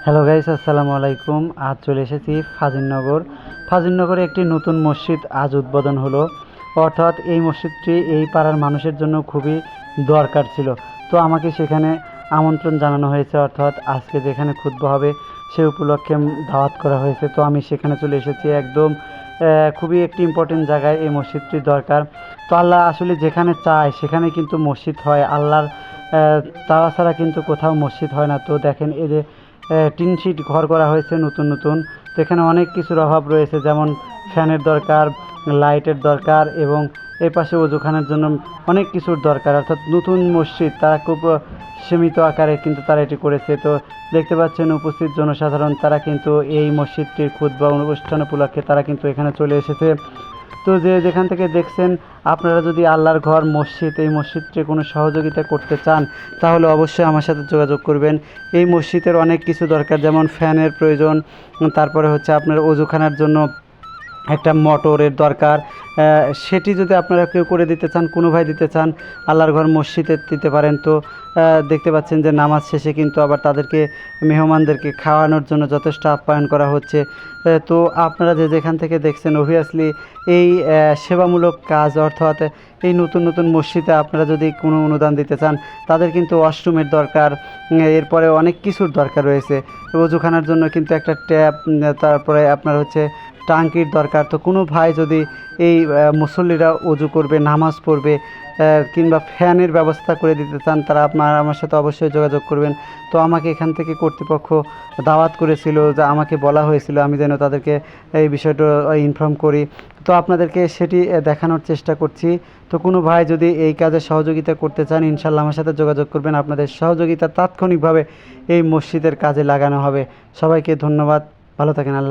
Hello guys, আসসালামু আলাইকুম। আজ চলে এসেছি ফাজিলনগরে একটি নতুন মসজিদ আজ উদ্বোধন হলো। অর্থাৎ এই মসজিদটি এই পাড়ার মানুষের জন্য খুবই দরকার ছিল। তো আমাকে সেখানে আমন্ত্রণ জানানো হয়েছে, অর্থাৎ আজকে যেখানে খুতবা হবে সে উপলক্ষে দাওয়াত করা হয়েছে। তো আমি সেখানে চলে এসেছি, একদম খুবই একটি ইম্পর্টেন্ট জায়গায় এই মসজিদটি দরকার। তো আল্লাহ আসলে যেখানে চায় সেখানে কিন্তু মসজিদ হয়। আল্লাহর চাওয়া ছাড়া কিন্তু কোথাও মসজিদ হয় না। তো দেখেন, এই যে টিন শিট ঘর করা হয়েছে নতুন নতুন। তো এখানে অনেক কিছুর অভাব রয়েছে, যেমন ফ্যানের দরকার, লাইটের দরকার, এবং এই পাশে ওযুখানার জন্য অনেক কিছুর দরকার। অর্থাৎ নতুন মসজিদ তারা খুব সীমিত আকারে কিন্তু তারা এটি করেছে। তো দেখতে পাচ্ছেন উপস্থিত জনসাধারণ, তারা কিন্তু এই মসজিদটির খুতবা অনুষ্ঠান উপলক্ষে তারা কিন্তু এখানে চলে এসেছে। তো যে যেখান থেকে দেখছেন, আপনারা যদি আল্লাহর ঘর মসজিদ এই মসজিদটির কোনো সহযোগিতা করতে চান তাহলে অবশ্যই আমার সাথে যোগাযোগ করবেন। এই মসজিদের অনেক কিছু দরকার, যেমন ফ্যানের প্রয়োজন, তারপরে হচ্ছে আপনার ওযুখানার জন্য একটা মোটরের দরকার। সেটি যদি আপনারা কেউ করে দিতে চান, কোনো ভাই দিতে চান, আল্লাহর ঘর মসজিদে দিতে পারেন। তো দেখতে পাচ্ছেন যে নামাজ শেষে কিন্তু আবার তাদেরকে, মেহমানদেরকে খাওয়ানোর জন্য যথেষ্ট আপ্যায়ন করা হচ্ছে। তো আপনারা যে যেখান থেকে দেখছেন, অবভিয়াসলি এই সেবামূলক কাজ, অর্থাৎ এই নতুন নতুন মসজিদে আপনারা যদি কোনো অনুদান দিতে চান, তাদের কিন্তু ওয়াশরুমের দরকার, এরপরে অনেক কিছুর দরকার রয়েছে। ওযুখানার জন্য কিন্তু একটা ট্যাপ, তারপরে আপনার হচ্ছে টাঙ্কির দরকার। তো কোনো ভাই যদি এই মুসল্লিরা অজু করবে, নামাজ পড়বে, কিংবা ফ্যানের ব্যবস্থা করে দিতে চান, তারা আমার সাথে অবশ্যই যোগাযোগ করবেন। তো আমাকে এখান থেকে কর্তৃপক্ষ দাওয়াত করেছিল, যে আমাকে বলা হয়েছিল আমি যেন তাদেরকে এই বিষয়টা ইনফর্ম করি। তো আপনাদেরকে সেটি দেখানোর চেষ্টা করছি। তো কোনো ভাই যদি এই কাজে সহযোগিতা করতে চান, ইনশাল্লাহ আমার সাথে যোগাযোগ করবেন। আপনাদের সহযোগিতা তাৎক্ষণিকভাবে এই মসজিদের কাজে লাগানো হবে। সবাইকে ধন্যবাদ, ভালো থাকেন। আল্লাহ।